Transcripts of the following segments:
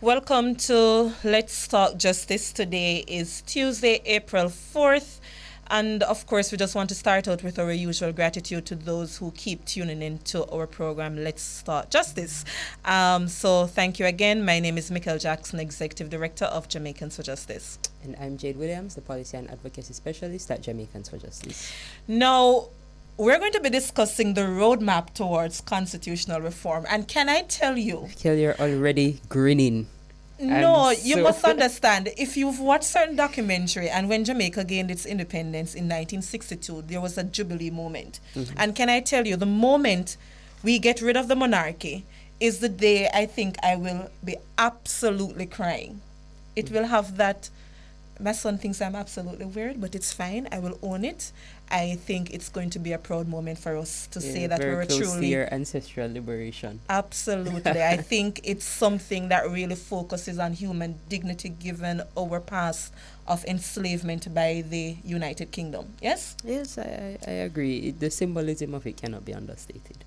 Welcome to Let's Talk Justice. Today is Tuesday, April 4th. And of course, we just want to start out with our usual gratitude to those who keep tuning into our program, Let's Talk Justice. So thank you again. My name is Michael Jackson, Executive Director of Jamaicans for Justice. And I'm Jade Williams, the Policy and Advocacy Specialist at Jamaicans for Justice. Now, we're going to be discussing the roadmap towards constitutional reform. And can I tell you? Kel, you're already grinning. No, you must understand. If you've watched certain documentary, and when Jamaica gained its independence in 1962, there was a jubilee moment. Mm-hmm. And can I tell you, the moment we get rid of the monarchy is the day I think I will be absolutely crying. It will have that. My son thinks I'm absolutely weird, but it's fine. I will own it. I think it's going to be a proud moment for us to say that we're truly your ancestral liberation. Absolutely. I think it's something that really focuses on human dignity given our past of enslavement by the United Kingdom. Yes? Yes, I agree. The symbolism of it cannot be understated.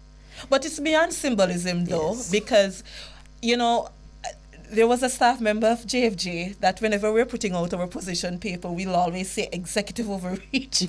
But it's beyond symbolism, though, because, you know, there was a staff member of JFJ that whenever we're putting out our position paper, we'll always say executive overreach.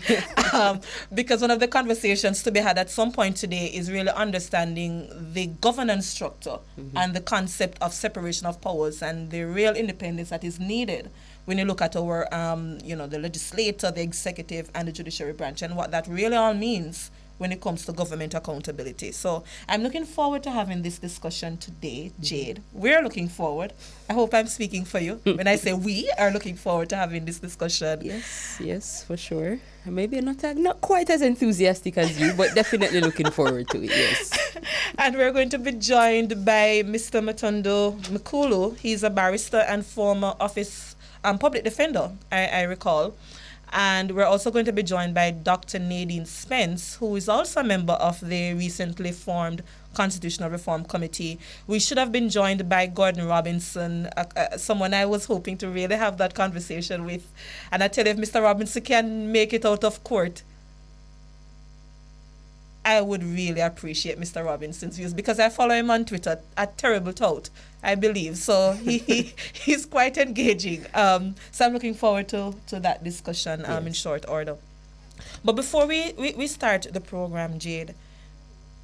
Because one of the conversations to be had at some point today is really understanding the governance structure and the concept of separation of powers and the real independence that is needed when you look at our, the legislature, the executive, and the judiciary branch, and what that really all means when it comes to government accountability. So I'm looking forward to having this discussion today, Jade. We're looking forward. I hope I'm speaking for you when I say we are looking forward to having this discussion. Yes, for sure. Maybe not quite as enthusiastic as you, but definitely looking forward to it, yes. And we're going to be joined by Mr. Matondo Mkulu. He's a barrister and former office public defender, I recall. And we're also going to be joined by Dr. Nadine Spence, who is also a member of the recently formed Constitutional Reform Committee. We should have been joined by Gordon Robinson, someone I was hoping to really have that conversation with. And I tell you, if Mr. Robinson can make it out of court, I would really appreciate Mr. Robinson's views because I follow him on Twitter at Terrible Tout, I believe. So he's quite engaging. So I'm looking forward to that discussion in short order. But before we start the program, Jade,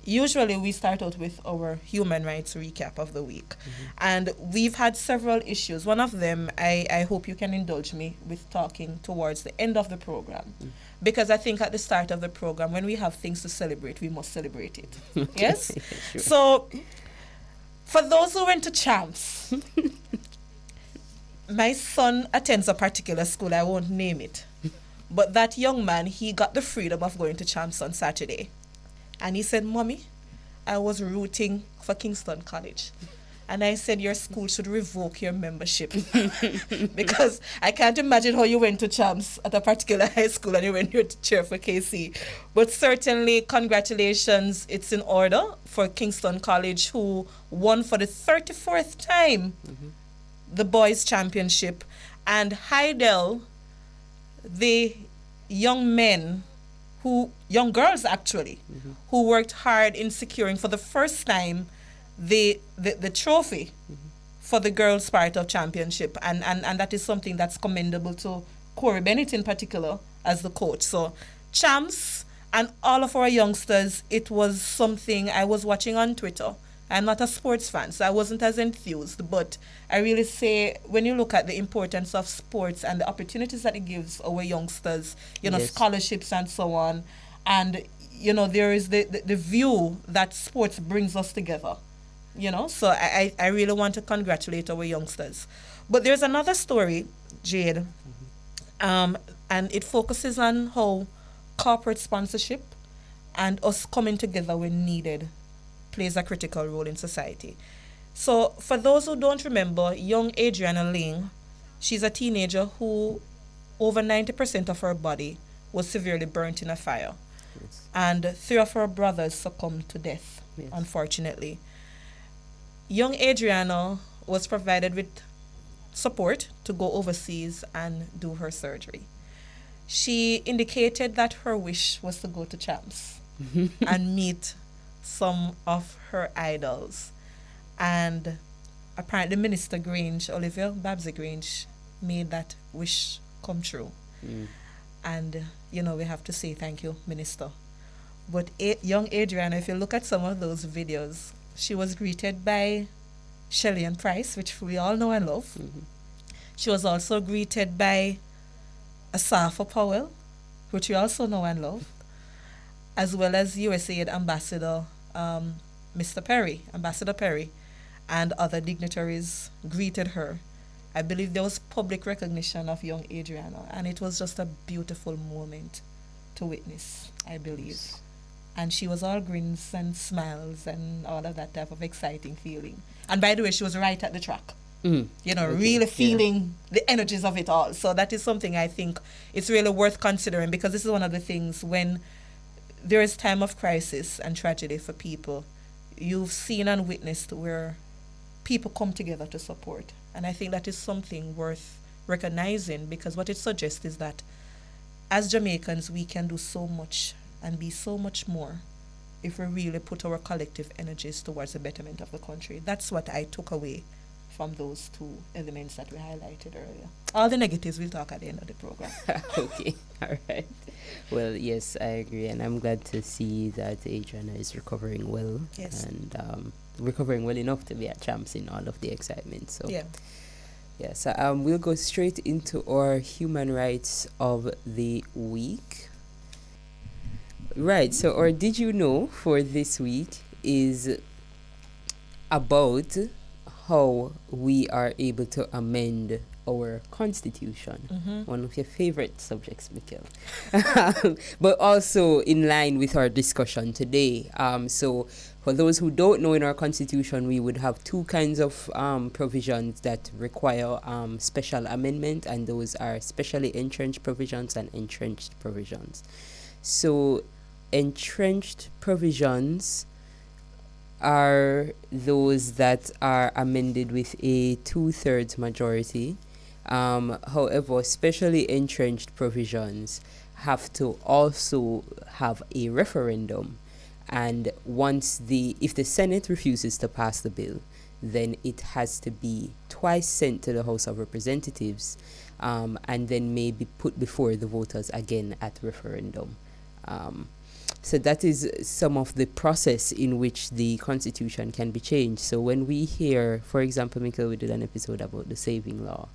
usually we start out with our human rights recap of the week. And we've had several issues. One of them, I hope you can indulge me with talking towards the end of the program. Because I think at the start of the program, when we have things to celebrate, we must celebrate it. Yes? Sure. So, for those who went to Champs, my son attends a particular school, I won't name it. But that young man, he got the freedom of going to Champs on Saturday. And he said, Mommy, I was rooting for Kingston College. And I said, your school should revoke your membership. Because I can't imagine how you went to Champs at a particular high school and you went here to cheer for KC. But certainly, congratulations, it's in order for Kingston College, who won for the 34th time the boys' championship. And Heidel, the young girls actually, who worked hard in securing for the first time the trophy for the girls' part of championship, and that is something that's commendable to Corey Bennett in particular as the coach. So Champs and all of our youngsters, it was something I was watching on Twitter. I'm not a sports fan, so I wasn't as enthused, but I really say when you look at the importance of sports and the opportunities that it gives our youngsters, scholarships and so on, and there is the view that sports brings us together. So I really want to congratulate our youngsters. But there's another story, Jade, and it focuses on how corporate sponsorship and us coming together when needed plays a critical role in society. So for those who don't remember, young Adriana Ling, she's a teenager who over 90% of her body was severely burnt in a fire. Yes. And 3 of her brothers succumbed to death, unfortunately. Young Adriana was provided with support to go overseas and do her surgery. She indicated that her wish was to go to Champs and meet some of her idols. And apparently Minister Grange, Olivia Babsy Grange, made that wish come true. And, we have to say thank you, Minister. But young Adriana, if you look at some of those videos, she was greeted by Shelley and Price, which we all know and love. She was also greeted by Asafa Powell, which we also know and love, as well as USAID Ambassador Ambassador Perry, and other dignitaries greeted her. I believe there was public recognition of young Adriana, and it was just a beautiful moment to witness, I believe. And she was all grins and smiles and all of that type of exciting feeling. And by the way, she was right at the track. Really feeling the energies of it all. So that is something I think it's really worth considering, because this is one of the things when there is time of crisis and tragedy for people, you've seen and witnessed where people come together to support. And I think that is something worth recognizing, because what it suggests is that as Jamaicans, we can do so much and be so much more if we really put our collective energies towards the betterment of the country. That's what I took away from those two elements that we highlighted earlier. All the negatives we'll talk at the end of the program. Okay, all right. Well, yes, I agree, and I'm glad to see that Adriana is recovering well, and recovering well enough to be at champs in all of the excitement. So so we'll go straight into our human rights of the week. Right, so our Did You Know for this week is about how we are able to amend our constitution. One of your favorite subjects, Mikhail. But also in line with our discussion today. So for those who don't know, in our constitution, we would have two kinds of provisions that require special amendment, and those are specially entrenched provisions and entrenched provisions. So entrenched provisions are those that are amended with a 2/3 majority. However, specially entrenched provisions have to also have a referendum, and if the Senate refuses to pass the bill, then it has to be twice sent to the House of Representatives, and then may be put before the voters again at referendum. So that is some of the process in which the constitution can be changed. So when we hear, for example, Mikhail, we did an episode about the saving law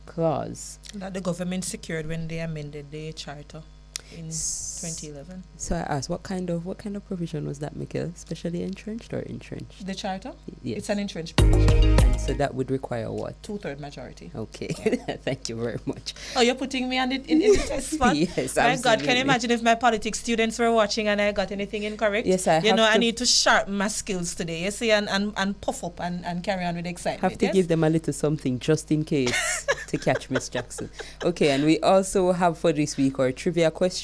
clause that the government secured when they amended the charter in 2011. So I asked, what kind of provision was that, Mikhail? Specially entrenched or entrenched? The charter? Yes. It's an entrenched provision. And so that would require what? 2/3 majority. Okay. Thank you very much. Oh, you're putting me on in the test spot? Yes, my absolutely. God, can you imagine if my politics students were watching and I got anything incorrect? Yes, I need to sharpen my skills today, you see, and puff up and carry on with excitement. Have to give them a little something just in case to catch Miss Jackson. Okay, and we also have for this week our trivia question.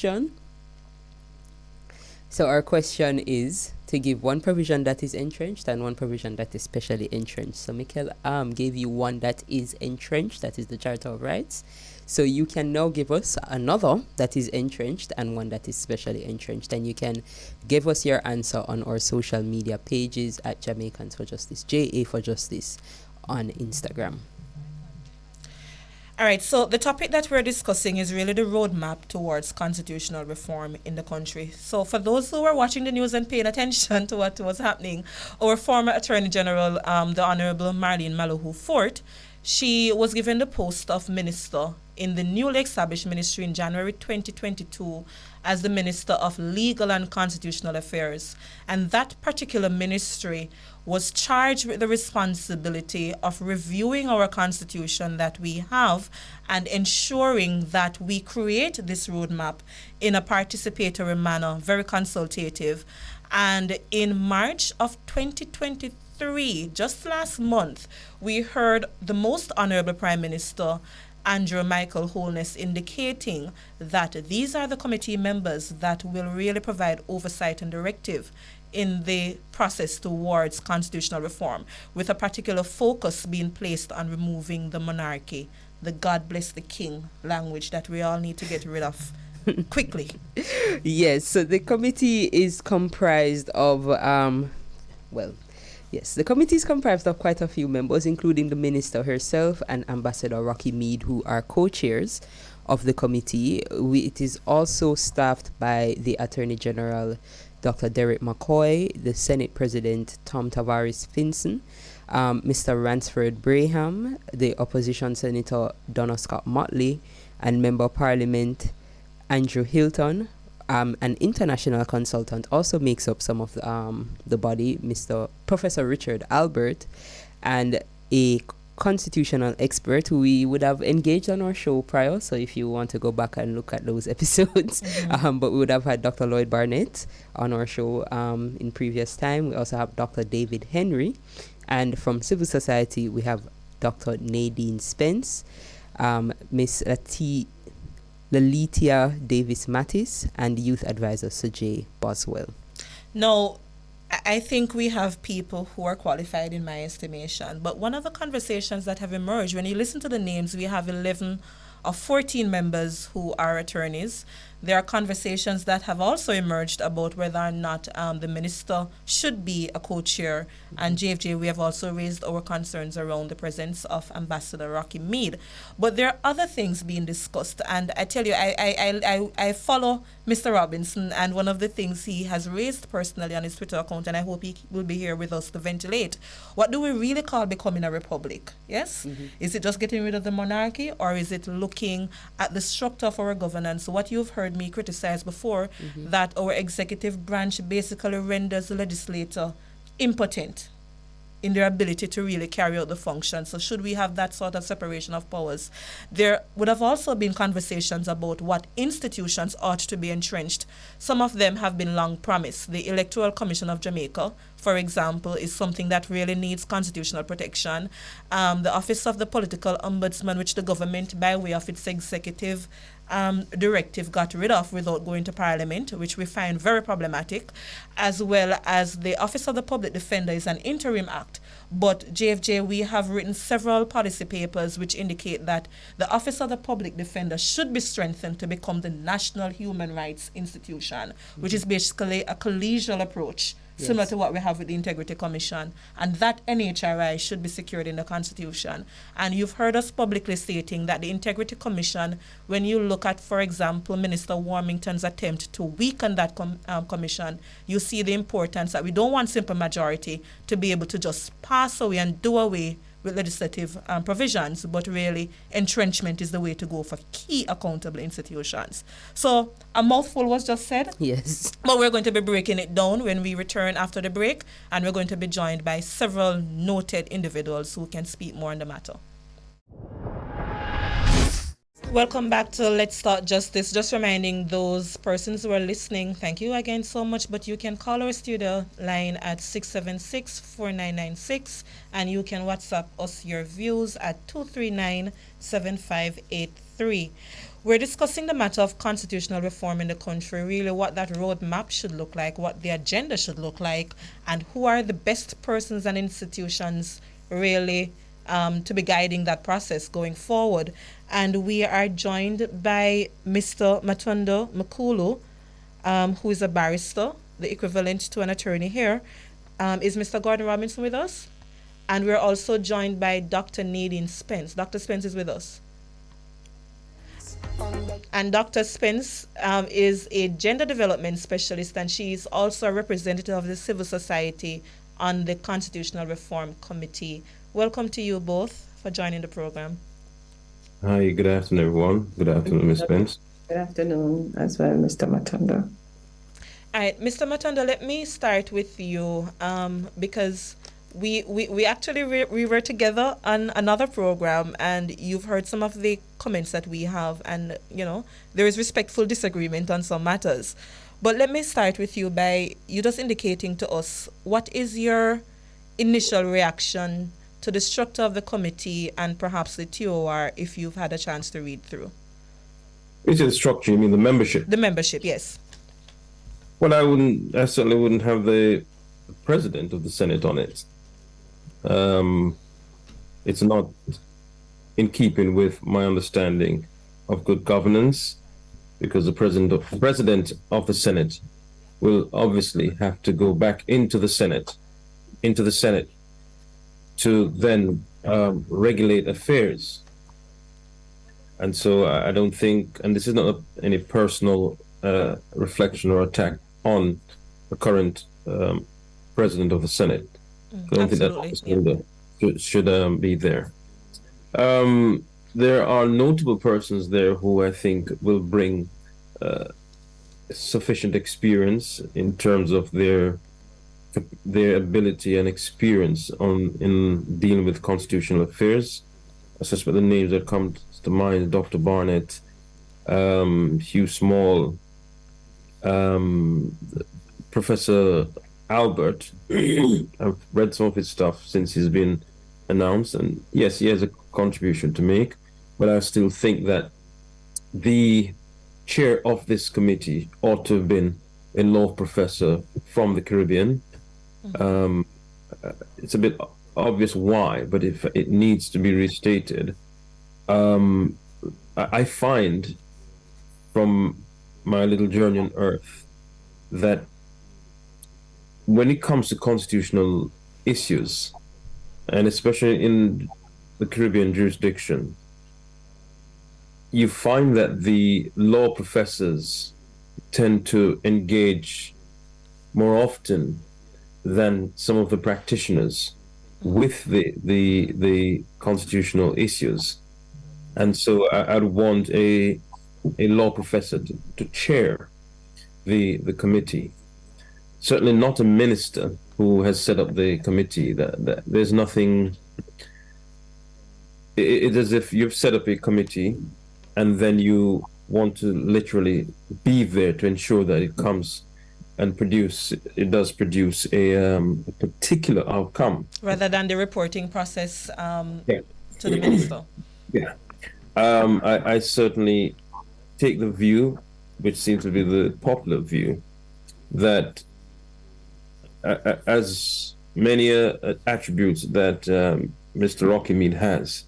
So our question is to give one provision that is entrenched and one provision that is specially entrenched. So Mikhail gave you one that is entrenched, that is the Charter of Rights. So you can now give us another that is entrenched and one that is specially entrenched. And you can give us your answer on our social media pages at Jamaicans for Justice, JA for Justice, on Instagram. All right, so the topic that we're discussing is really the roadmap towards constitutional reform in the country. So for those who were watching the news and paying attention to what was happening, our former Attorney General, the Honorable Marlene Malahoo Forte, she was given the post of minister in the newly established ministry in January 2022 as the Minister of Legal and Constitutional Affairs. And that particular ministry was charged with the responsibility of reviewing our constitution that we have and ensuring that we create this roadmap in a participatory manner, very consultative. And in March of 2023, just last month, we heard the Most Honorable Prime Minister Andrew Michael Holness indicating that these are the committee members that will really provide oversight and directive in the process towards constitutional reform, with a particular focus being placed on removing the monarchy, the God bless the king language that we all need to get rid of quickly. Yes, so the committee is comprised of, Yes, the committee is comprised of quite a few members, including the minister herself and Ambassador Rocky Meade, who are co-chairs of the committee. It is also staffed by the Attorney General, Dr. Derrick McKoy, the Senate President, Tom Tavares Finson, Mr. Ransford Braham, the Opposition Senator, Donna Scott Motley, and Member of Parliament, Andrew Hilton. An international consultant also makes up some of the body, Mr. Professor Richard Albert, and a constitutional expert who we would have engaged on our show prior. So if you want to go back and look at those episodes, but we would have had Dr. Lloyd Barnett on our show in previous time. We also have Dr. David Henry, and from civil society we have Dr. Nadine Spence, Miss Lalitia Davis Mattis, and youth advisor Sir J. Boswell. Now, I think we have people who are qualified in my estimation, but one of the conversations that have emerged, when you listen to the names, we have 11 of 14 members who are attorneys. There are conversations that have also emerged about whether or not the minister should be a co-chair. And JFJ, we have also raised our concerns around the presence of Ambassador Rocky Meade. But there are other things being discussed. And I tell you, I follow Mr. Robinson, and one of the things he has raised personally on his Twitter account, and I hope he will be here with us to ventilate, what do we really call becoming a republic? Yes? Is it just getting rid of the monarchy, or is it looking at the structure of our governance? So what you've heard me criticize before, that our executive branch basically renders the legislator impotent in their ability to really carry out the function. So should we have that sort of separation of powers? There would have also been conversations about what institutions ought to be entrenched. Some of them have been long promised. The Electoral Commission of Jamaica, for example, is something that really needs constitutional protection. The Office of the Political Ombudsman, which the government, by way of its executive directive, got rid of without going to Parliament, which we find very problematic, as well as the Office of the Public Defender is an interim act. But JFJ, we have written several policy papers which indicate that the Office of the Public Defender should be strengthened to become the national human rights institution, which is basically a collegial approach, similar to what we have with the Integrity Commission, and that NHRI should be secured in the Constitution. And you've heard us publicly stating that the Integrity Commission, when you look at, for example, Minister Warmington's attempt to weaken that commission, you see the importance that we don't want simple majority to be able to just pass away and do away with legislative provisions, but really entrenchment is the way to go for key accountable institutions. So a mouthful was just said. Yes. But we're going to be breaking it down when we return after the break, and we're going to be joined by several noted individuals who can speak more on the matter. Welcome back to Let's Talk Justice. Just reminding those persons who are listening, thank you again so much, but you can call our studio line at 676-4996, and you can WhatsApp us your views at 239-7583. We're discussing the matter of constitutional reform in the country, really what that roadmap should look like, what the agenda should look like, and who are the best persons and institutions really to be guiding that process going forward. And we are joined by Mr. Matondo Makulu, who is a barrister, the equivalent to an attorney here. Is Mr. Gordon Robinson with us? And we're also joined by Dr. Nadine Spence. Dr. Spence is with us. And Dr. Spence is a gender development specialist, and she is also a representative of the civil society on the Constitutional Reform Committee. Welcome to you both for joining the program. Hi, good afternoon, everyone. Good afternoon, Ms. Spence. Good afternoon as well, Mr. Matondo. All right, Mr. Matondo, let me start with you because we actually we were together on another program, and you've heard some of the comments that we have, and you know there is respectful disagreement on some matters. But let me start with you by you just indicating to us what is your initial reaction to the structure of the committee and perhaps the TOR if you've had a chance to read through. Is it the structure? You mean the membership? The membership, yes. Well, I certainly wouldn't have the president of the Senate on it. It's not in keeping with my understanding of good governance, because the president of the Senate will obviously have to go back into the Senate into the Senate to then regulate affairs. And so I don't think, and this is not any personal reflection or attack on the current president of the Senate. I don't Absolutely. think that should be there. There are notable persons there who I think will bring sufficient experience in terms of their ability and experience in dealing with constitutional affairs. I suspect the names that come to mind: Dr. Barnett, Hugh Small, Professor Albert. I've read some of his stuff since he's been announced, and yes, he has a contribution to make, but I still think that the chair of this committee ought to have been a law professor from the Caribbean. It's a bit obvious why, but if it needs to be restated, I find from my little journey on earth that when it comes to constitutional issues, and especially in the Caribbean jurisdiction, you find that the law professors tend to engage more often than some of the practitioners with the constitutional issues. And so I'd want a law professor to chair the committee. Certainly not a minister who has set up the committee. That there's nothing. It's as if you've set up a committee, and then you want to literally be there to ensure that it comes and does produce a particular outcome, rather than the reporting process to the minister. Yeah, I certainly take the view, which seems to be the popular view, that as many attributes that Mr. Rocky Meade has,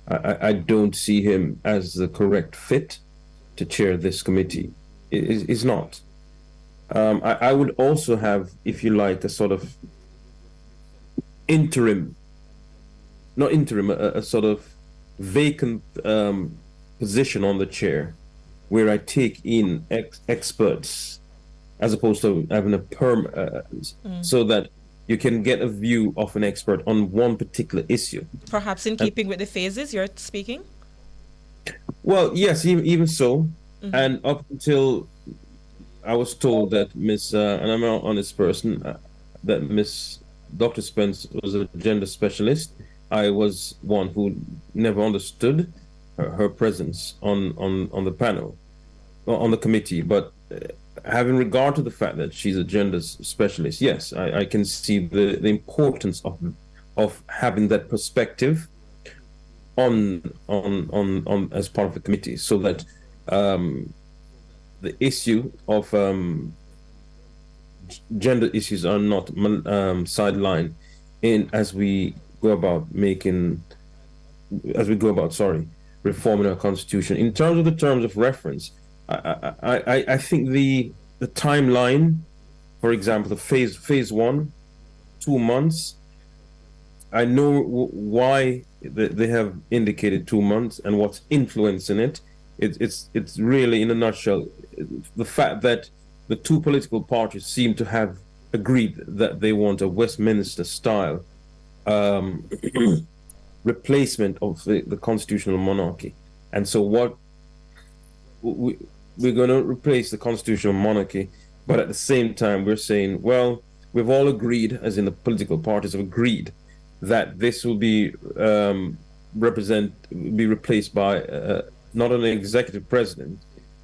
I don't see him as the correct fit to chair this committee. Is not. I would also have, if you like, a sort of a sort of vacant position on the chair, where I take in experts as opposed to having a so that you can get a view of an expert on one particular issue. Perhaps in keeping with the phases you're speaking? Well, yes, even so. And up until I was told that and I'm an honest person, that Miss Dr. Spence was a gender specialist, I was one who never understood her presence on the panel, on the committee. But having regard to the fact that she's a gender specialist, yes, I can see the importance of having that perspective on as part of the committee, so that the issue of gender issues are not sidelined as we go about reforming our constitution. In terms of the terms of reference, I think the timeline, for example, the phase 1, 2 months. I know why they have indicated 2 months and what's influencing it. It's really, in a nutshell, the fact that the two political parties seem to have agreed that they want a Westminster style replacement of the constitutional monarchy. And so what we're going to replace the constitutional monarchy, but at the same time we're saying, well, we've all agreed, as in the political parties have agreed, that this will be replaced by not an executive president,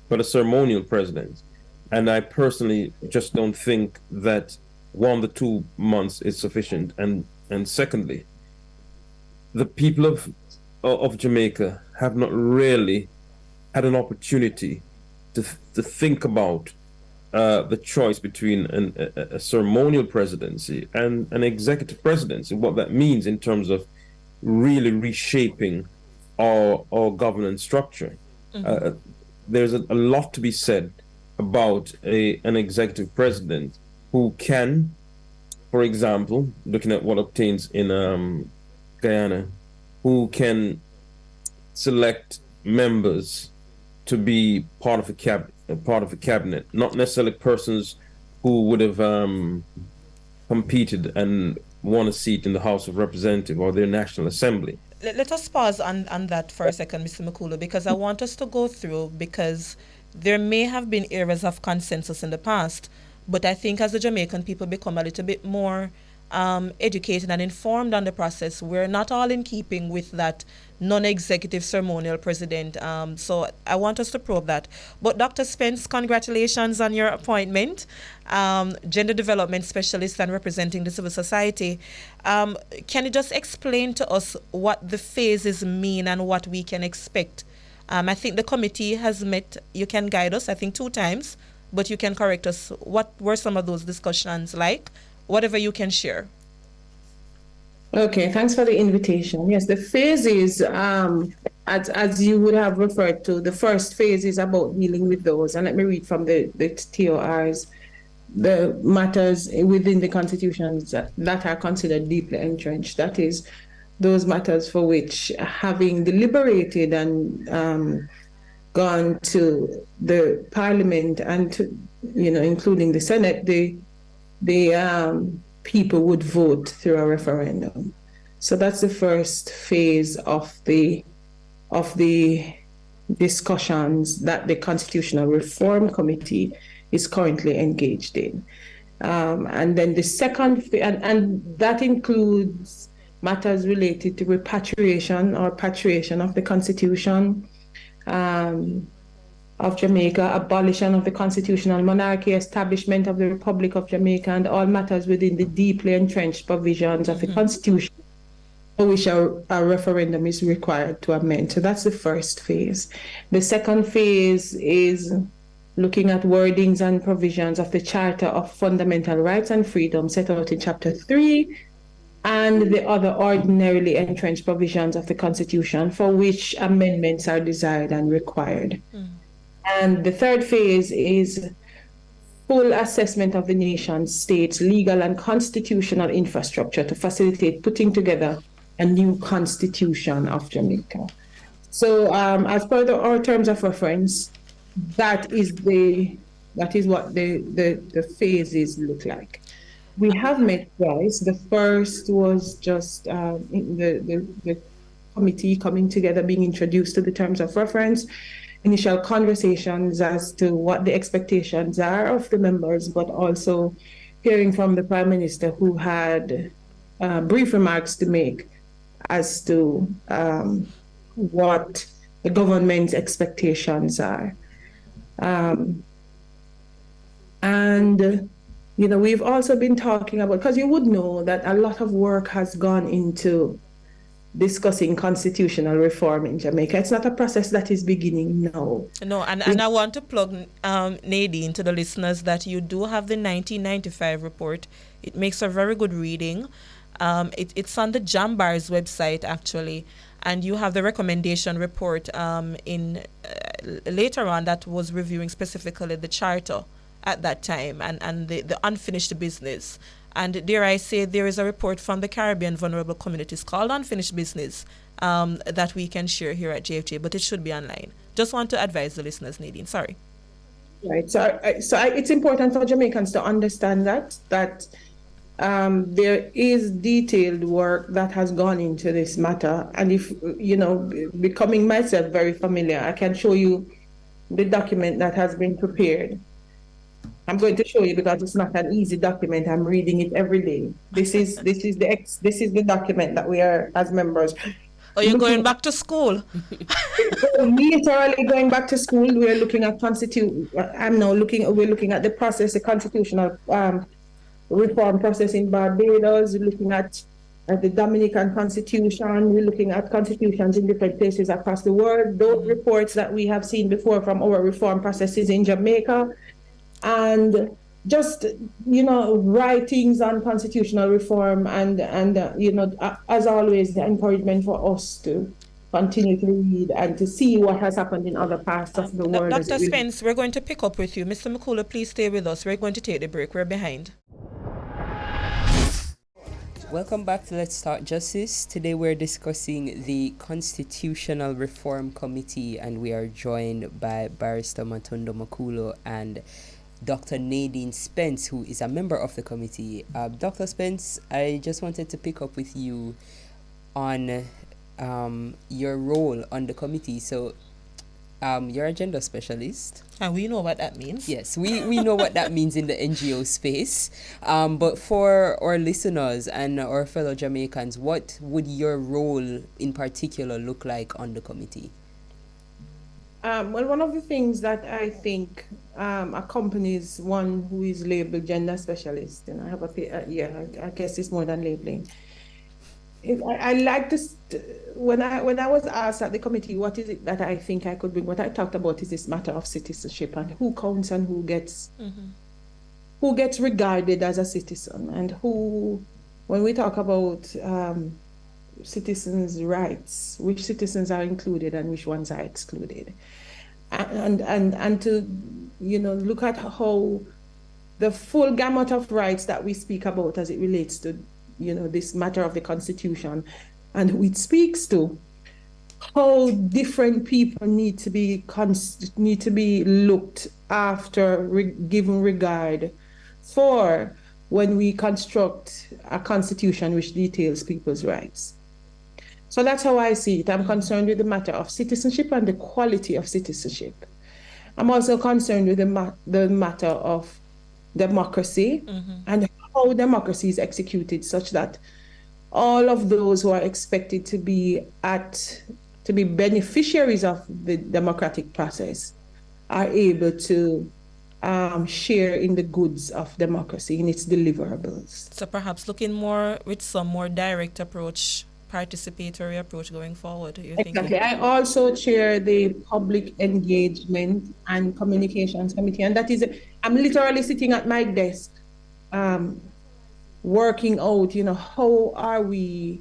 but a ceremonial president. And I personally just don't think that 1 to 2 months is sufficient. And secondly, the people of Jamaica have not really had an opportunity to think about the choice between a ceremonial presidency and an executive presidency, what that means in terms of really reshaping our governance structure. There's a lot to be said about an executive president who can for example, looking at what obtains in Guyana, who can select members to be part of a cabinet, not necessarily persons who would have competed and won a seat in the House of Representatives or their National Assembly. Let us pause on that for a second, Mr. McCullough, because I want us to go through, because there may have been areas of consensus in the past, but I think as the Jamaican people become a little bit more educated and informed on the process, we're not all in keeping with that non-executive ceremonial president. So I want us to probe that. But Dr. Spence, congratulations on your appointment, gender development specialist and representing the civil society. Can you just explain to us what the phases mean and what we can expect? I think the committee has met, you can guide us, I think 2 times, but you can correct us. What were some of those discussions like? Whatever you can share. Okay, thanks for the invitation. Yes, the phases, as you would have referred to, the first phase is about dealing with those. And let me read from the TORs, the matters within the constitutions that are considered deeply entrenched. That is, those matters for which, having deliberated and gone to the Parliament and to, including the Senate, the people would vote through a referendum. So that's the first phase of the discussions that the Constitutional Reform Committee is currently engaged in. And then the second, and that includes matters related to repatriation or patriation of the Constitution of Jamaica, abolition of the constitutional monarchy, establishment of the Republic of Jamaica, and all matters within the deeply entrenched provisions of the Constitution for which a referendum is required to amend. So that's the first phase. The second phase is looking at wordings and provisions of the Charter of Fundamental Rights and Freedom set out in Chapter 3, and the other ordinarily entrenched provisions of the Constitution for which amendments are desired and required. And the third phase is full assessment of the nation state's legal and constitutional infrastructure to facilitate putting together a new constitution of Jamaica. So as per our terms of reference, that is what the phases look like. We have met twice. The first was just the committee coming together, being introduced to the terms of reference, initial conversations as to what the expectations are of the members, but also hearing from the Prime Minister, who had brief remarks to make as to what the government's expectations are. And we've also been talking about, because you would know that a lot of work has gone into discussing constitutional reform in Jamaica. It's not a process that is beginning now. No, and I want to plug, Nadine, to the listeners that you do have the 1995 report. It makes a very good reading. It's on the Jambar's website, actually, and you have the recommendation report later on that was reviewing specifically the charter at that time and the unfinished business. And dare I say, there is a report from the Caribbean Vulnerable Communities called Unfinished Business that we can share here at JFJ, but it should be online. Just want to advise the listeners, Nadine. Sorry. Right. So it's important for Jamaicans to understand that there is detailed work that has gone into this matter. And if, becoming myself very familiar, I can show you the document that has been prepared. I'm going to show you because it's not an easy document. I'm reading it every day. This is the document that we are as members. Oh, you're going back to school? Literally going back to school. We're looking at we're looking at the process, the constitutional reform process in Barbados. We're looking at the Dominican Constitution. We're looking at constitutions in different places across the world. Those reports that we have seen before from our reform processes in Jamaica. And just, writings on constitutional reform and as always, the encouragement for us to continue to read and to see what has happened in other parts of the world. Dr. Spence, we're going to pick up with you. Mr. McCullough, please stay with us. We're going to take the break. We're behind. Welcome back to Let's Talk Justice. Today we're discussing the Constitutional Reform Committee, and we are joined by Barrister Matondo Makulo and Dr. Nadine Spence, who is a member of the committee. Dr. Spence, I just wanted to pick up with you on your role on the committee. So you're a gender specialist. And we know what that means. Yes, we know what that means in the NGO space. But for our listeners and our fellow Jamaicans, what would your role in particular look like on the committee? Well, one of the things that I think accompanies one who is labeled gender specialist, and I have I guess it's more than labeling. I like this. When I was asked at the committee, what is it that I think I could bring? What I talked about is this matter of citizenship and who counts and who gets regarded as a citizen, and who, when we talk about citizens' rights, which citizens are included and which ones are excluded, and to look at how the full gamut of rights that we speak about as it relates to this matter of the Constitution and who it speaks to, how different people need to be looked after, given regard for when we construct a constitution which details people's rights. So that's how I see it. I'm concerned with the matter of citizenship and the quality of citizenship. I'm also concerned with the matter of democracy and how democracy is executed such that all of those who are expected to be beneficiaries of the democratic process are able to share in the goods of democracy, in its deliverables. So perhaps looking more with some more direct approach, participatory approach going forward. Exactly. I also chair the Public Engagement and Communications Committee, and that is, I'm literally sitting at my desk working out, how are we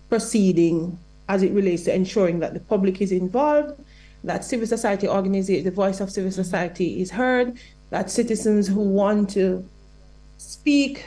proceeding as it relates to ensuring that the public is involved, that civil society organization, the voice of civil society is heard, that citizens who want to speak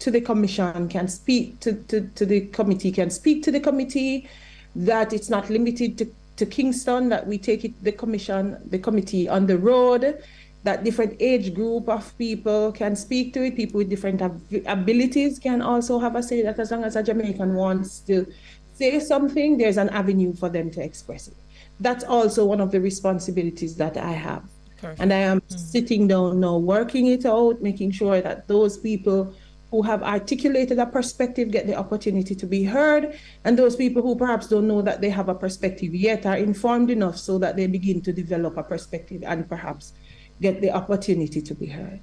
to the commission can speak to the committee, that it's not limited to Kingston, that we take it, the committee on the road, that different age group of people can speak to it, people with different abilities can also have a say, that as long as a Jamaican wants to say something, there's an avenue for them to express it. That's also one of the responsibilities that I have. Perfect. And I am sitting down now, working it out, making sure that those people who have articulated a perspective get the opportunity to be heard, and those people who perhaps don't know that they have a perspective yet are informed enough so that they begin to develop a perspective and perhaps get the opportunity to be heard.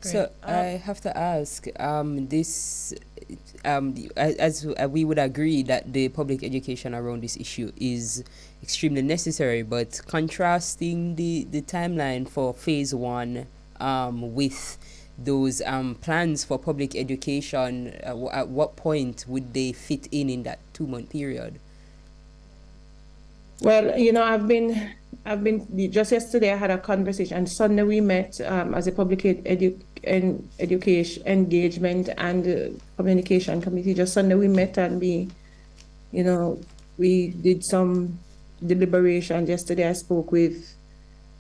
Great. So I have to ask, as we would agree that the public education around this issue is extremely necessary, but contrasting the timeline for phase 1 with those plans for public education, at what point would they fit in that 2-month period? Well, I've been just yesterday I had a conversation, and Sunday we met as a public education engagement and communication committee. Just Sunday we met and we did some deliberation. Yesterday I spoke with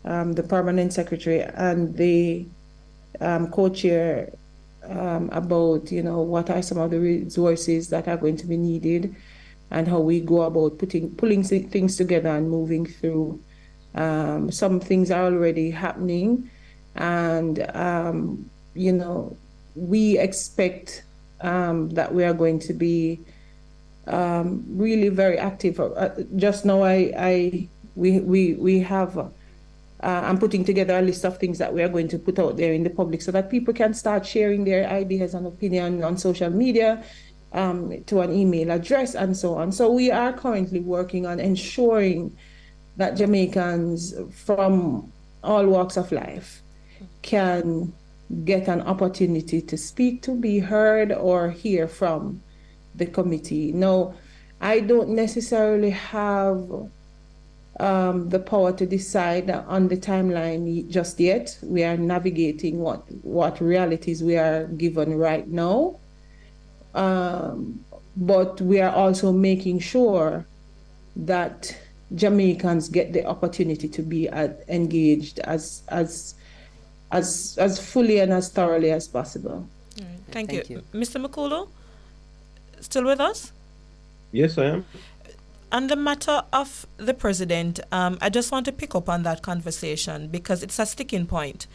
the permanent secretary and the co-chair about what are some of the resources that are going to be needed and how we go about pulling things together and moving through. Some things are already happening, and we expect that we are going to be really very active. Just now we have I'm putting together a list of things that we are going to put out there in the public so that people can start sharing their ideas and opinion on social media, to an email address and so on. So we are currently working on ensuring that Jamaicans from all walks of life can get an opportunity to speak, to be heard, or hear from the committee. Now, I don't necessarily have the power to decide on the timeline just yet. We are navigating what realities we are given right now. But we are also making sure that Jamaicans get the opportunity to be engaged as fully and as thoroughly as possible. Thank you. Mr. Makulu, still with us? Yes, I am. On the matter of the president, I just want to pick up on that conversation because it's a sticking point.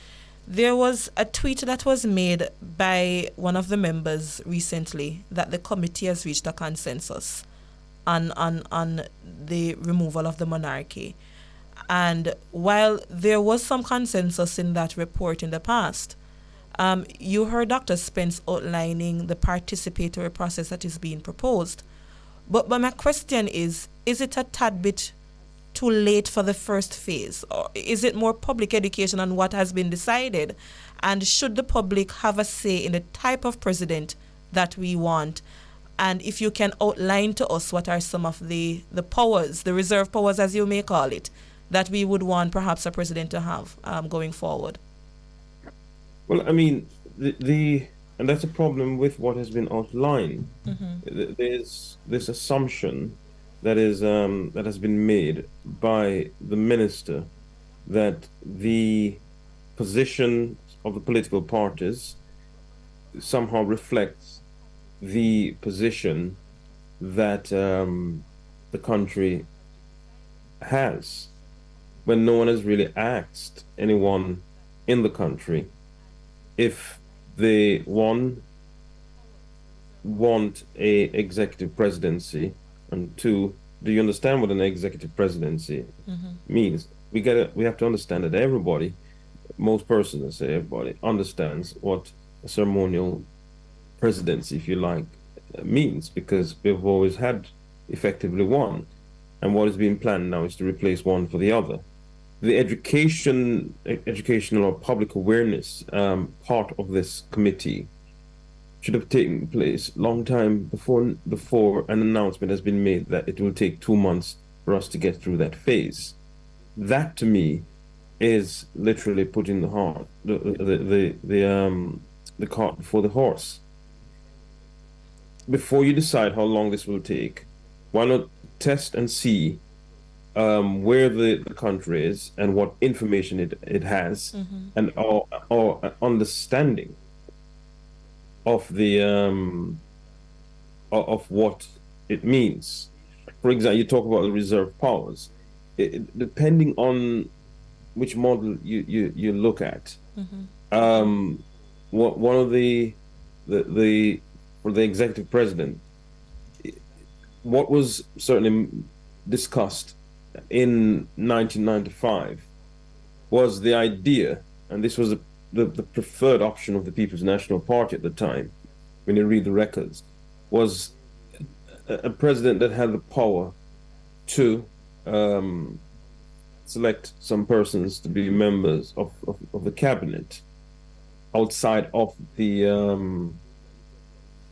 There was a tweet that was made by one of the members recently that the committee has reached a consensus on the removal of the monarchy. And while there was some consensus in that report in the past, you heard Dr. Spence outlining the participatory process that is being proposed. But my question is it a tad bit too late for the first phase? Or is it more public education on what has been decided? And should the public have a say in the type of president that we want? And if you can outline to us what are some of the powers, the reserve powers as you may call it, that we would want perhaps a president to have going forward? Well, I mean, and that's a problem with what has been outlined. There's this assumption that has been made by the minister that the position of the political parties somehow reflects the position that the country has, when no one has really asked anyone in the country if they want a executive presidency, and two, do you understand what an executive presidency means? We have to understand that everybody, most persons, I say everybody, understands what a ceremonial presidency, if you like, means, because we've always had effectively one, and what is being planned now is to replace one for the other. The educational or public awareness part of this committee should have taken place long time before an announcement has been made that it will take 2 months for us to get through that phase. That to me is literally putting the cart before the horse. Before you decide how long this will take, why not test and see where the country is and what information it has, and our understanding of the of what it means. For example, you talk about the reserve powers. Depending on which model you look at, one of the for the executive president, what was certainly discussed in 1995 was the idea, and this was the preferred option of the People's National Party at the time, when you read the records, was a president that had the power to select some persons to be members of the cabinet outside of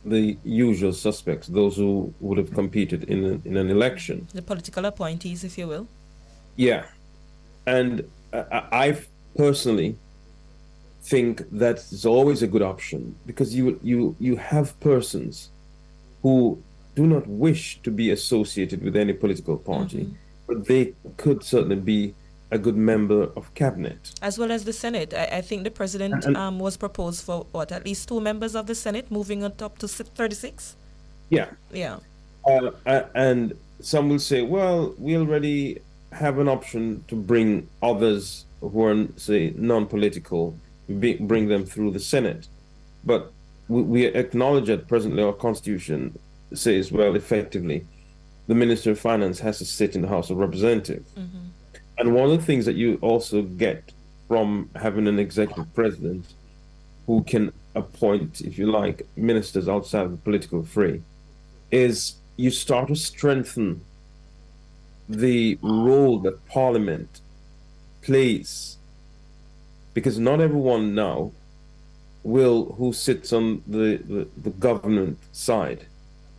the usual suspects, those who would have competed in an election. The political appointees, if you will. Yeah. And I personally think that is always a good option, because you have persons who do not wish to be associated with any political party, but they could certainly be a good member of cabinet. As well as the Senate. I think the president was proposed for at least 2 members of the Senate, moving on up to 36? Yeah. Yeah. And some will say, well, we already have an option to bring others who are, say, non-political, bring them through the Senate. But we acknowledge that presently our Constitution says, well, effectively, the Minister of Finance has to sit in the House of Representatives. And one of the things that you also get from having an executive president who can appoint, if you like, ministers outside of the political fray, is you start to strengthen the role that Parliament plays. Because not everyone now who sits on the government side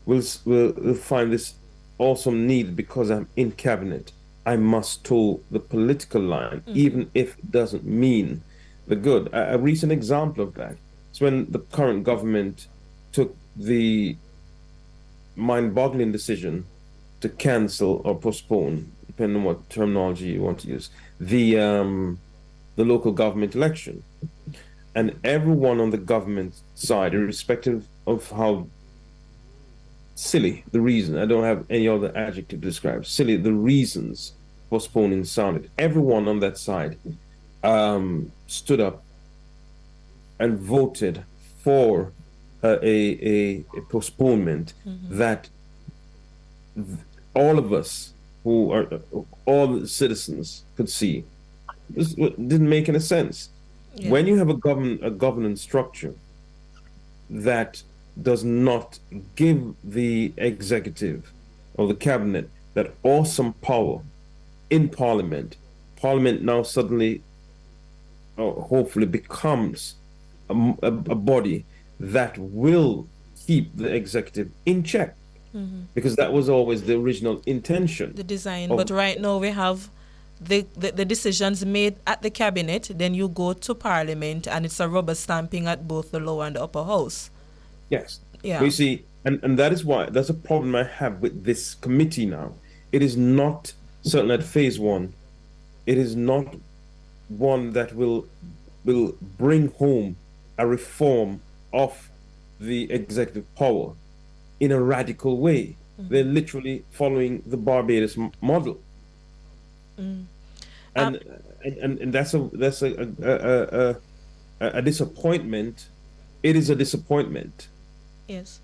will find this also needed, because I'm in cabinet. I must toe the political line, even if it doesn't mean the good. A recent example of that is when the current government took the mind-boggling decision to cancel or postpone, depending on what terminology you want to use, the local government election. And everyone on the government side, irrespective of how silly the reason, I don't have any other adjective to describe, silly the reasons postponing sounded, everyone on that side stood up and voted for a postponement that all of us, who are all the citizens, could see. This didn't make any sense. Yeah. When you have a governance structure that does not give the executive or the cabinet that awesome power in Parliament now suddenly, hopefully, becomes a body that will keep the executive in check, because that was always the original intention, the design. But right now we have the decisions made at the cabinet, then you go to Parliament, and it's a rubber stamping at both the lower and the upper house. Yes. Yeah. But you see, and that is why, that's a problem I have with this committee now. It is not, certainly at phase one, it is not one that will bring home a reform of the executive power in a radical way. They're literally following the Barbados model. And that's a disappointment. It is a disappointment. Yes.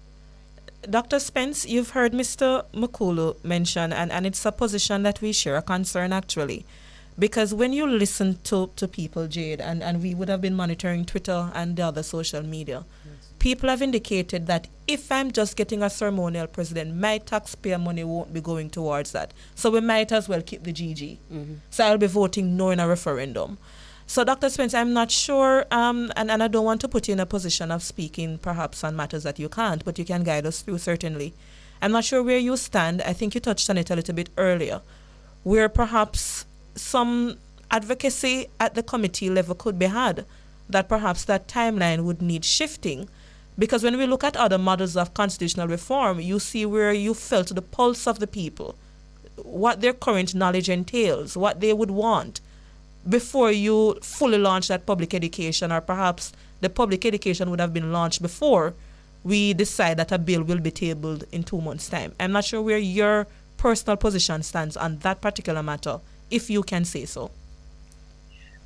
Dr. Spence, you've heard Mr. McCullough mention, and it's a position that we share, a concern actually. Because when you listen to people, Jade, and we would have been monitoring Twitter and the other social media, people have indicated that if I'm just getting a ceremonial president, my taxpayer money won't be going towards that. So we might as well keep the GG. So I'll be voting no in a referendum. So, Dr. Spence, I'm not sure, and I don't want to put you in a position of speaking perhaps on matters that you can't, but you can guide us through, certainly. I'm not sure where you stand. I think you touched on it a little bit earlier, where perhaps some advocacy at the committee level could be had, that perhaps that timeline would need shifting. Because when we look at other models of constitutional reform, you see where you felt the pulse of the people, what their current knowledge entails, what they would want, before you fully launch that public education, or perhaps the public education would have been launched before we decide that a bill will be tabled in 2 months' time. I'm not sure where your personal position stands on that particular matter, if you can say so.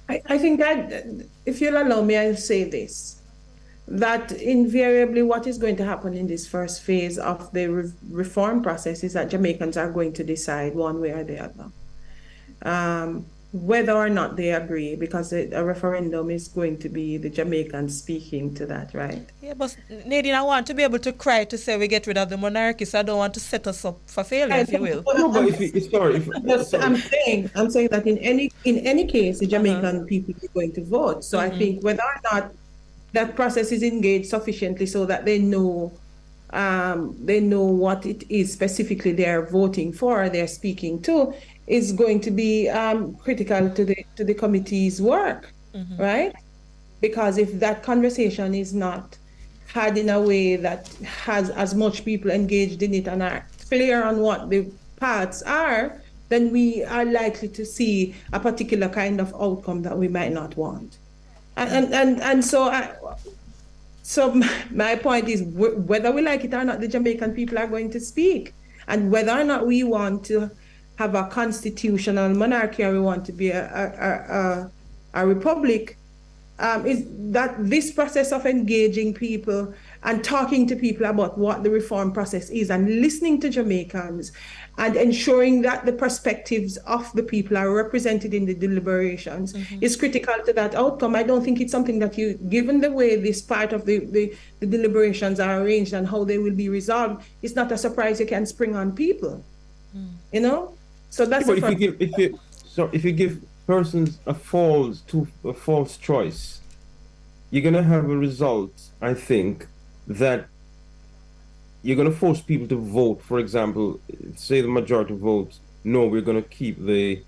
I think that, if you'll allow me, I'll say this, that invariably what is going to happen in this first phase of the reform process is that Jamaicans are going to decide one way or the other. Whether or not they agree, because a referendum is going to be the Jamaicans speaking to that, right? Yeah, but Nadine, I want to be able to cry to say we get rid of the monarchy, so I don't want to set us up for failure, if you will. No, but I'm saying that in any case, the Jamaican people are going to vote. So I think whether or not that process is engaged sufficiently so that they know what it is specifically they're voting for, they're speaking to, is going to be critical to the committee's work, right? Because if that conversation is not had in a way that has as much people engaged in it and are clear on what the paths are, then we are likely to see a particular kind of outcome that we might not want. So my point is, whether we like it or not, the Jamaican people are going to speak, and whether or not we want to have a constitutional monarchy or we want to be a republic, is that this process of engaging people and talking to people about what the reform process is and listening to Jamaicans and ensuring that the perspectives of the people are represented in the deliberations is critical to that outcome. I don't think it's something that given the way this part of the deliberations are arranged and how they will be resolved, it's not a surprise you can spring on people, you know? So that's if you give persons a false choice, you're gonna have a result, I think, that you're gonna force people to vote. For example, say the majority votes, no, we're gonna keep the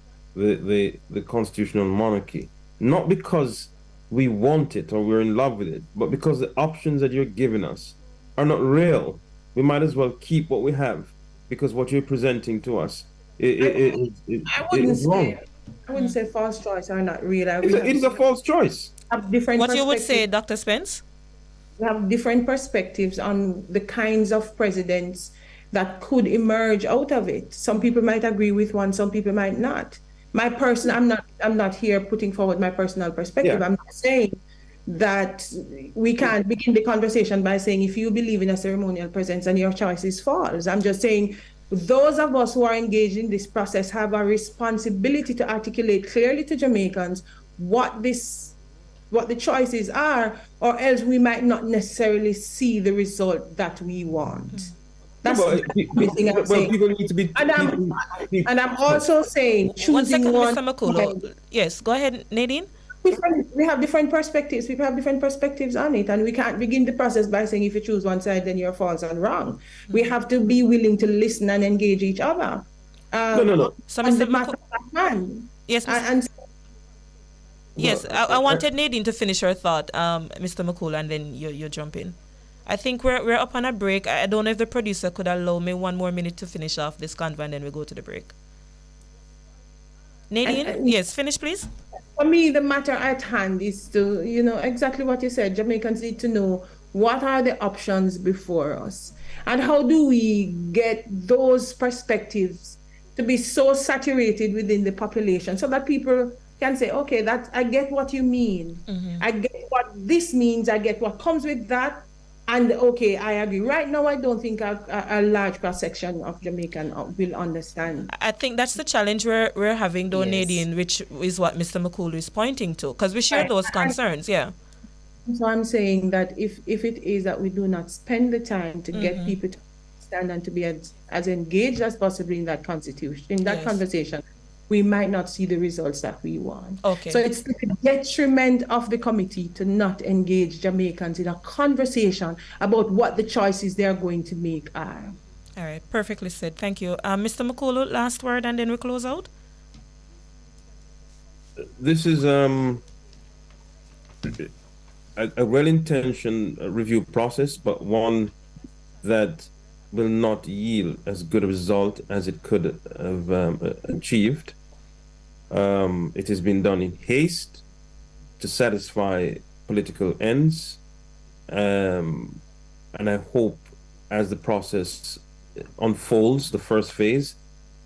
constitutional monarchy. Not because we want it or we're in love with it, but because the options that you're giving us are not real, we might as well keep what we have, because what you're presenting to us I wouldn't is wrong. say I wouldn't say false choice are not real. It is a false choice. Have different What you would say, perspectives. Dr. Spence? We have different perspectives on the kinds of presidents that could emerge out of it. Some people might agree with one, some people might not. I'm not here putting forward my personal perspective. Yeah. I'm not saying that we can't begin the conversation by saying if you believe in a ceremonial presence and your choice is false. I'm just saying those of us who are engaged in this process have a responsibility to articulate clearly to Jamaicans what the choices are, or else we might not necessarily see the result that we want. That's the thing I'm saying. People need to be. And I'm also saying choosing one. Mr. McCullough. Yes, go ahead, Nadine. We have different perspectives. People have different perspectives on it, and we can't begin the process by saying if you choose one side, then you're false and wrong. We have to be willing to listen and engage each other. No. So, on Mr. the matter at hand. Yes, yes. I wanted Nadine to finish her thought, Mr. McCullough, and then you jump in. I think we're up on a break. I don't know if the producer could allow me 1 more minute to finish off this convo, and then we go to the break. Nadine, yes, finish please. For me, the matter at hand is to, exactly what you said. Jamaicans need to know what are the options before us, and how do we get those perspectives to be so saturated within the population so that people can say, okay, I get what you mean. Mm-hmm. I get what this means. I get what comes with that. And okay, I agree. Right now, I don't think a large cross-section of Jamaican will understand. I think that's the challenge we're having, though, Yes. Nadine, which is what Mr. McCullough is pointing to, because we share those concerns, yeah. So I'm saying that if it is that we do not spend the time to get people to understand and to be as engaged as possible in that conversation, we might not see the results that we want. Okay. So it's the detriment of the committee to not engage Jamaicans in a conversation about what the choices they are going to make are. All right, perfectly said. Thank you. Mr. McCullough, last word, and then we close out. This is a well-intentioned review process, but one that will not yield as good a result as it could have achieved. It has been done in haste to satisfy political ends, and I hope as the process unfolds, the first phase,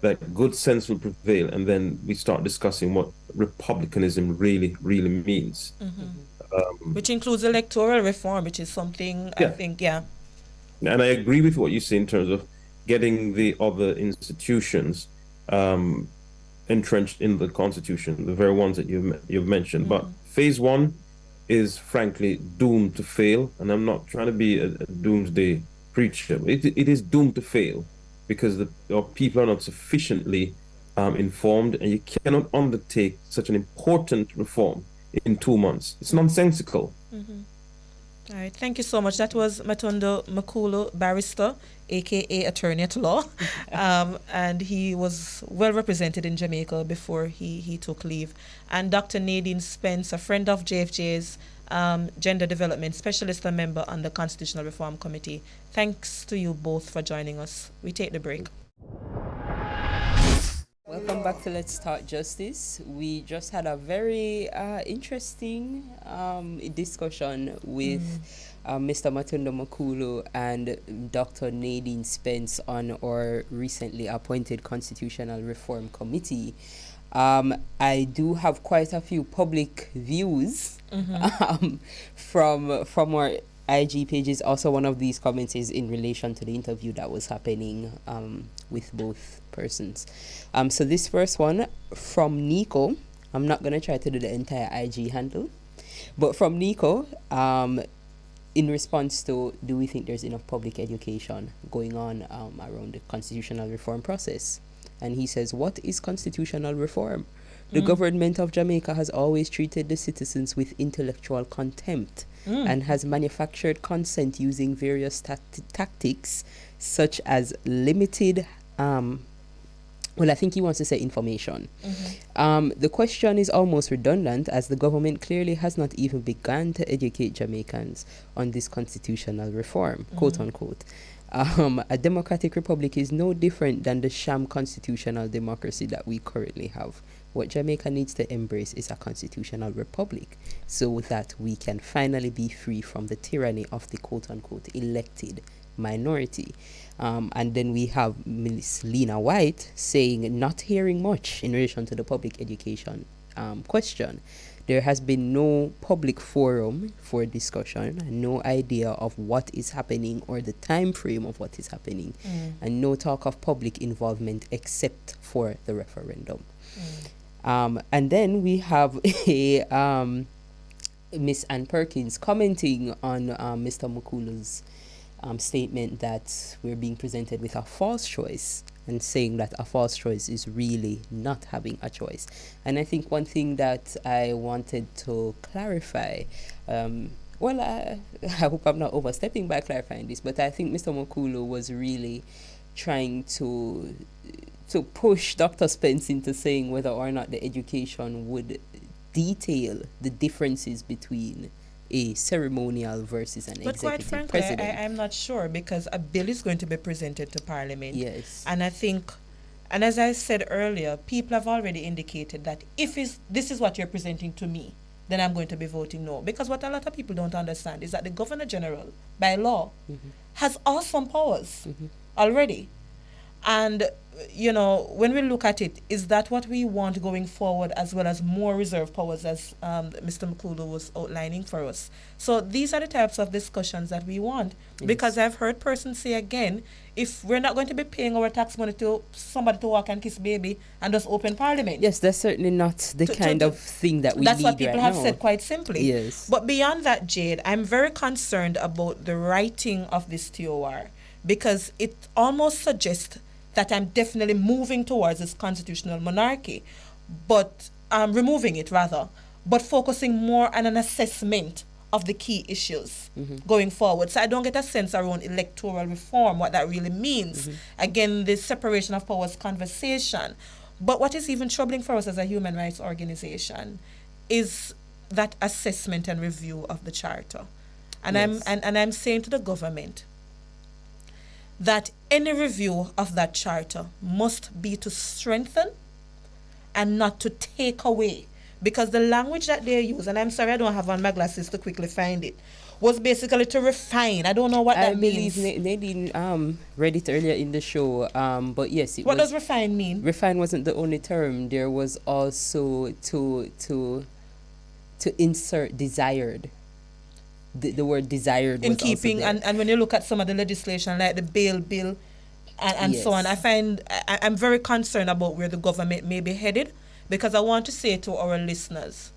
that good sense will prevail, and then we start discussing what republicanism really means. Mm-hmm. Which includes electoral reform, which is something I think, And I agree with what you say in terms of getting the other institutions entrenched in the Constitution, the very ones that you've mentioned. But phase one is frankly doomed to fail, and I'm not trying to be a doomsday preacher. It is doomed to fail because our people are not sufficiently informed, and you cannot undertake such an important reform in 2 months. It's nonsensical. All right, thank you so much. That was Matondo McCullough, barrister, aka attorney at law, and he was well represented in Jamaica before he took leave. And Dr. Nadine Spence, a friend of JFJ's, gender development specialist and member on the Constitutional Reform Committee. Thanks to you both for joining us. We take the break. Welcome back to Let's Talk Justice. We just had a very interesting discussion with Mr. Matondo McCullough and Dr. Nadine Spence on our recently appointed Constitutional Reform Committee. I do have quite a few public views from our IG pages. Also, one of these comments is in relation to the interview that was happening with both persons. So this first one from Nico, I'm not going to try to do the entire IG handle, but from Nico, in response to, do we think there's enough public education going on around the constitutional reform process? And he says, what is constitutional reform? The government of Jamaica has always treated the citizens with intellectual contempt and has manufactured consent using various tactics such as limited Well, I think he wants to say information. The question is almost redundant, as the government clearly has not even begun to educate Jamaicans on this constitutional reform, quote unquote. A democratic republic is no different than the sham constitutional democracy that we currently have. What Jamaica needs to embrace is a constitutional republic so that we can finally be free from the tyranny of the quote unquote elected minority. And then we have Ms. Lena White saying, not hearing much in relation to the public education question. There has been no public forum for discussion, and no idea of what is happening or the time frame of what is happening, and no talk of public involvement except for the referendum. And then we have a Miss Ann Perkins commenting on Mr. Mukulu's statement that we're being presented with a false choice, and saying that a false choice is really not having a choice. And I think one thing that I wanted to clarify, I hope I'm not overstepping by clarifying this, but I think Mr. Mukulu was really trying to push Dr. Spence into saying whether or not the education would detail the differences between a ceremonial versus an executive quite frankly, president. I'm not sure, because a bill is going to be presented to Parliament. Yes. And I think, and as I said earlier, people have already indicated that if this is what you're presenting to me, then I'm going to be voting no. Because what a lot of people don't understand is that the Governor General, by law, has awesome powers already. And, when we look at it, is that what we want going forward, as well as more reserve powers, as Mr. Mukulu was outlining for us? So these are the types of discussions that we want. Yes. Because I've heard persons say again, if we're not going to be paying our tax money to somebody to walk and kiss baby and just open Parliament. Yes, that's certainly not the kind of thing that we need right now. That's what people have said quite simply. Yes. But beyond that, Jade, I'm very concerned about the writing of this TOR, because it almost suggests that I'm definitely moving towards this constitutional monarchy, but removing it rather, but focusing more on an assessment of the key issues going forward. So I don't get a sense around electoral reform, what that really means. Again, the separation of powers conversation. But what is even troubling for us as a human rights organization is that assessment and review of the charter. And yes. I'm saying to the government that any review of that charter must be to strengthen and not to take away. Because the language that they use, and I'm sorry I don't have on my glasses to quickly find it, was basically to refine. I don't know what that means. I believe Nadine read it earlier in the show, but yes. What does refine mean? Refine wasn't the only term. There was also to insert desired. The word desired in was keeping, also there. And when you look at some of the legislation like the bail bill and yes. so on, I'm very concerned about where the government may be headed, because I want to say to our listeners,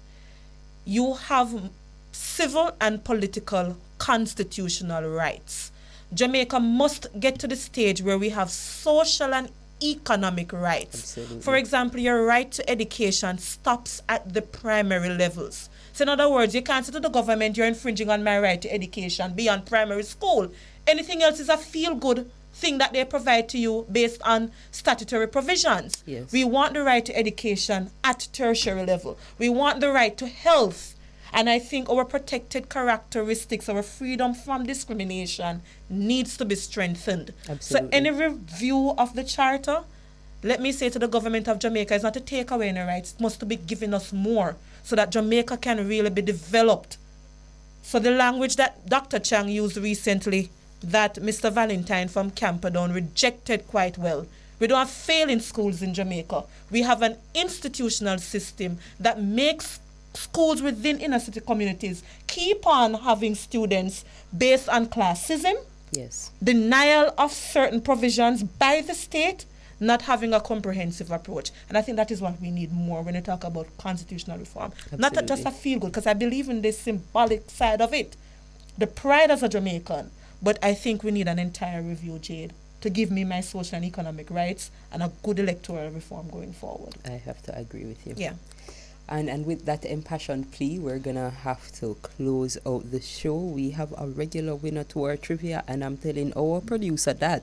you have civil and political constitutional rights. Jamaica must get to the stage where we have social and economic rights. Absolutely. For example, your right to education stops at the primary levels. So in other words, you can't say to the government, you're infringing on my right to education beyond primary school. Anything else is a feel-good thing that they provide to you based on statutory provisions. Yes. We want the right to education at tertiary level. We want the right to health. And I think our protected characteristics, our freedom from discrimination needs to be strengthened. Absolutely. So any review of the charter, let me say to the government of Jamaica, is not to take away any rights. It must be giving us more, so that Jamaica can really be developed. So the language that Dr. Chang used recently, that Mr. Valentine from Camperdown rejected quite well. We don't have failing schools in Jamaica. We have an institutional system that makes schools within inner city communities keep on having students based on classism, yes, denial of certain provisions by the state, not having a comprehensive approach. And I think that is what we need more when we talk about constitutional reform. Absolutely. Not just a feel-good, because I believe in this symbolic side of it, the pride as a Jamaican. But I think we need an entire review, Jade, to give me my social and economic rights and a good electoral reform going forward. I have to agree with you. Yeah. And with that impassioned plea, we're going to have to close out the show. We have a regular winner to our trivia, and I'm telling our producer that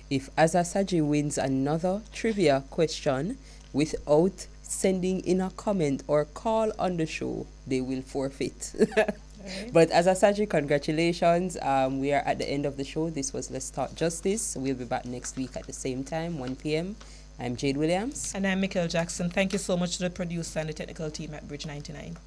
If Azasaji wins another trivia question without sending in a comment or call on the show, they will forfeit. Right. But Azasaji, congratulations. We are at the end of the show. This was Let's Talk Justice. We'll be back next week at the same time, 1 p.m. I'm Jade Williams. And I'm Mikhail Jackson. Thank you so much to the producer and the technical team at Bridge 99.